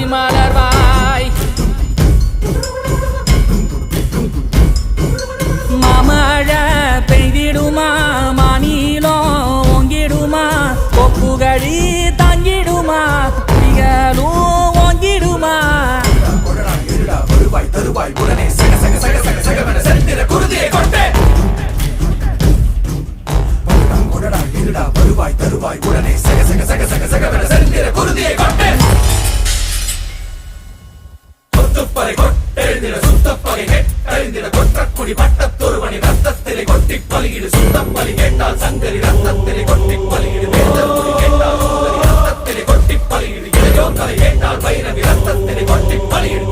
மலர்வாய் மலர்வாய் மாமழை பெய்திடுமா மாநிலோ ஓங்கிடுமா கொப்புகழி தாங்கிடுமா புலிகளும் ஓங்கிடுமா வருவாய் தருவாய் உடனே சக சக சக சக சகவென செந்திர குருதியை கொண்டே கொடடா இருடா வருவாய் தருவாய் உடனே சக சக சக சக சகவென செந்திர குருதியை கொண்டே கொத்துப்பறை கொட்டெழுந்திட சுத்தப்பகை கெட்டெழுந்திட கொற்றக்குடி பட்டத்தொருவனி ரத்தத்திலே கொட்டி பலியிடு சுத்தப்பலி கேட்டால் சங்கரி ரத்தத்திலே கொட்டி பலியிடு வேந்தற்குடி கேட்டால் சுந்தரி ரத்தத்திலே கொட்டி பலியிடு இளையோர் கலை கேட்டால் பைரவி ரத்தத்திலே கொட்டி பலியிடு